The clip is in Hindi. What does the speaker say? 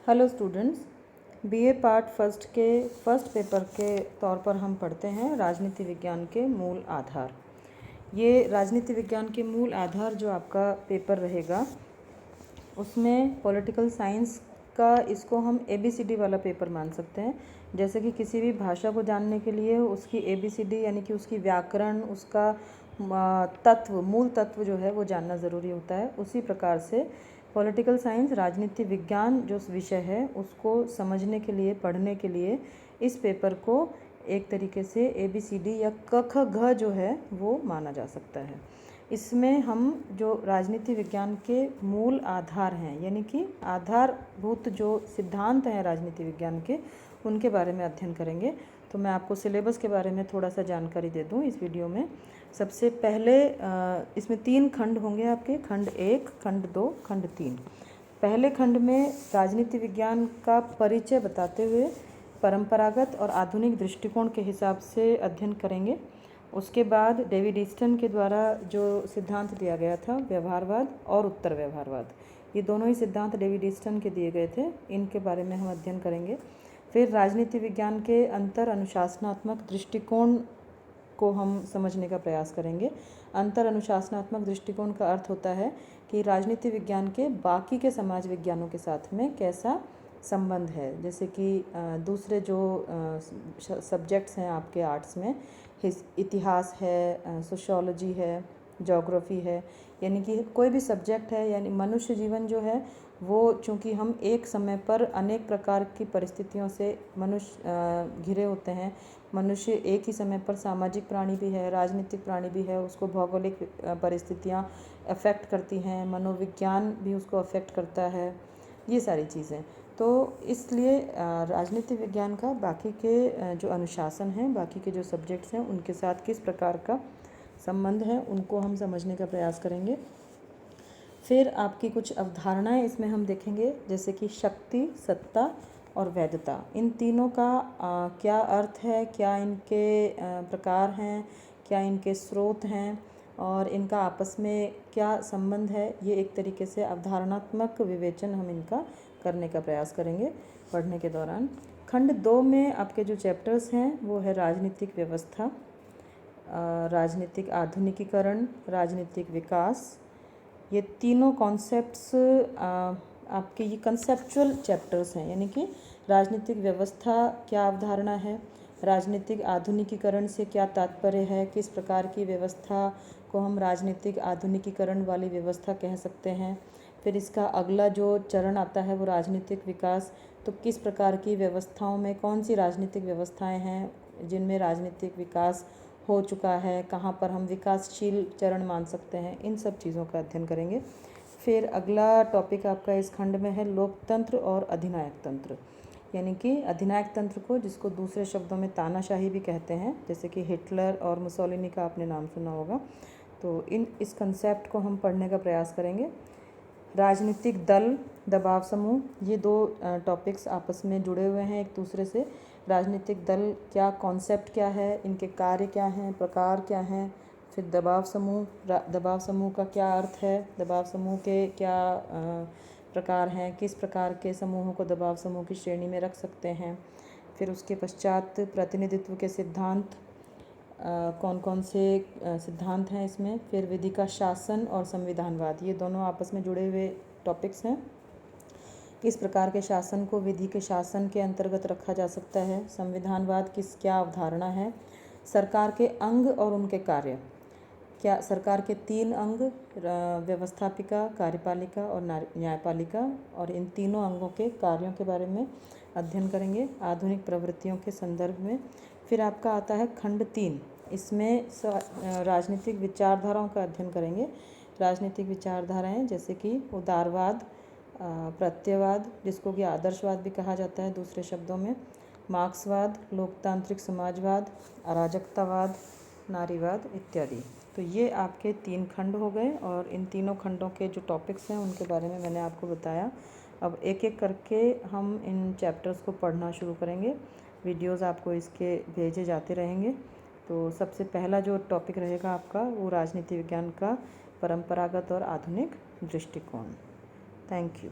Hello students, BA part first के फर्स्ट पेपर के तौर पर हम पढ़ते हैं राजनीति विज्ञान के मूल आधार। ये राजनीति विज्ञान के मूल आधार जो आपका पेपर रहेगा उसमें पॉलिटिकल साइंस का इसको हम ABCD वाला पेपर मान सकते हैं। जैसे कि किसी भी भाषा को जानने के लिए उसकी ABCD यानी कि उसकी व्याकरण, उसका तत्व, मूल तत्व जो है वो जानना ज़रूरी होता है। उसी प्रकार से पॉलिटिकल साइंस, राजनीति विज्ञान जो विषय है उसको समझने के लिए, पढ़ने के लिए इस पेपर को एक तरीके से ABCD या क ख घ जो है वो माना जा सकता है। इसमें हम जो राजनीति विज्ञान के मूल आधार हैं यानी कि आधारभूत जो सिद्धांत हैं राजनीति विज्ञान के, उनके बारे में अध्ययन करेंगे। तो मैं आपको सिलेबस के बारे में थोड़ा सा जानकारी दे दूं इस वीडियो में। सबसे पहले इसमें 3 खंड होंगे आपके, खंड 1, खंड 2, खंड 3। पहले खंड में राजनीति विज्ञान का परिचय बताते हुए परंपरागत और आधुनिक दृष्टिकोण के हिसाब से अध्ययन करेंगे। उसके बाद डेविड ईस्टन के द्वारा जो सिद्धांत दिया गया था, व्यवहारवाद और उत्तर व्यवहारवाद, ये दोनों ही सिद्धांत डेविड ईस्टन के दिए गए थे, इनके बारे में हम अध्ययन करेंगे। फिर राजनीति विज्ञान के अंतर अनुशासनात्मक दृष्टिकोण को हम समझने का प्रयास करेंगे। अंतर अनुशासनात्मक दृष्टिकोण का अर्थ होता है कि राजनीति विज्ञान के बाकी के समाज विज्ञानों के साथ में कैसा संबंध है। जैसे कि दूसरे जो सब्जेक्ट्स हैं आपके आर्ट्स में, इतिहास है, सोशियोलॉजी है, ज्योग्राफी है, यानी कि कोई भी सब्जेक्ट है, यानी मनुष्य जीवन जो है वो, चूँकि हम एक समय पर अनेक प्रकार की परिस्थितियों से मनुष्य घिरे होते हैं। मनुष्य एक ही समय पर सामाजिक प्राणी भी है, राजनीतिक प्राणी भी है, उसको भौगोलिक परिस्थितियाँ अफेक्ट करती हैं, मनोविज्ञान भी उसको अफेक्ट करता है, ये सारी चीज़ें। तो इसलिए राजनीति विज्ञान का बाकी के जो अनुशासन हैं, बाकी के जो सब्जेक्ट्स हैं, उनके साथ किस प्रकार का संबंध है उनको हम समझने का प्रयास करेंगे। फिर आपकी कुछ अवधारणाएं इसमें हम देखेंगे, जैसे कि शक्ति, सत्ता और वैधता। इन तीनों का क्या अर्थ है, क्या इनके प्रकार हैं, क्या इनके स्रोत हैं और इनका आपस में क्या संबंध है, ये एक तरीके से अवधारणात्मक विवेचन हम इनका करने का प्रयास करेंगे पढ़ने के दौरान। खंड 2 में आपके जो चैप्टर्स हैं वो है राजनीतिक व्यवस्था, राजनीतिक आधुनिकीकरण, राजनीतिक विकास। ये तीनों कॉन्सेप्ट्स आपके ये कंसेप्चुअल चैप्टर्स हैं, यानी कि राजनीतिक व्यवस्था क्या अवधारणा है, राजनीतिक आधुनिकीकरण से क्या तात्पर्य है, किस प्रकार की व्यवस्था को हम राजनीतिक आधुनिकीकरण वाली व्यवस्था कह सकते हैं। फिर इसका अगला जो चरण आता है वो राजनीतिक विकास, तो किस प्रकार की व्यवस्थाओं में कौन सी राजनीतिक व्यवस्थाएं हैं जिनमें राजनीतिक विकास हो चुका है, कहाँ पर हम विकासशील चरण मान सकते हैं, इन सब चीज़ों का अध्ययन करेंगे। फिर अगला टॉपिक आपका इस खंड में है लोकतंत्र और अधिनायक तंत्र, यानी कि अधिनायक तंत्र को, जिसको दूसरे शब्दों में तानाशाही भी कहते हैं, जैसे कि हिटलर और मुसोलिनी का आपने नाम सुना होगा। तो इस कंसेप्ट को हम पढ़ने का प्रयास करेंगे। राजनीतिक दल, दबाव समूह, ये 2 टॉपिक्स आपस में जुड़े हुए हैं एक दूसरे से। राजनीतिक दल क्या कॉन्सेप्ट क्या है, इनके कार्य क्या हैं, प्रकार क्या हैं। फिर दबाव समूह, दबाव समूह का क्या अर्थ है, दबाव समूह के क्या प्रकार हैं, किस प्रकार के समूहों को दबाव समूह की श्रेणी में रख सकते हैं। फिर उसके पश्चात प्रतिनिधित्व के सिद्धांत, कौन कौन से सिद्धांत हैं इसमें। फिर विधि का शासन और संविधानवाद, ये दोनों आपस में जुड़े हुए टॉपिक्स हैं। किस प्रकार के शासन को विधि के शासन के अंतर्गत रखा जा सकता है, संविधानवाद क्या अवधारणा है। सरकार के अंग और उनके कार्य, क्या सरकार के 3 अंग, व्यवस्थापिका, कार्यपालिका और न्यायपालिका, और इन तीनों अंगों के कार्यों के बारे में अध्ययन करेंगे आधुनिक प्रवृत्तियों के संदर्भ में। फिर आपका आता है खंड 3, इसमें राजनीतिक विचारधाराओं का अध्ययन करेंगे। राजनीतिक विचारधाराएं जैसे कि उदारवाद, प्रत्ययवाद, जिसको कि आदर्शवाद भी कहा जाता है दूसरे शब्दों में, मार्क्सवाद, लोकतांत्रिक समाजवाद, अराजकतावाद, नारीवाद इत्यादि। तो ये आपके 3 खंड हो गए और इन तीनों खंडों के जो टॉपिक्स हैं उनके बारे में मैंने आपको बताया। अब एक एक करके हम इन चैप्टर्स को पढ़ना शुरू करेंगे। वीडियोस आपको इसके भेजे जाते रहेंगे। तो सबसे पहला जो टॉपिक रहेगा आपका वो राजनीति विज्ञान का परंपरागत और आधुनिक दृष्टिकोण। Thank you.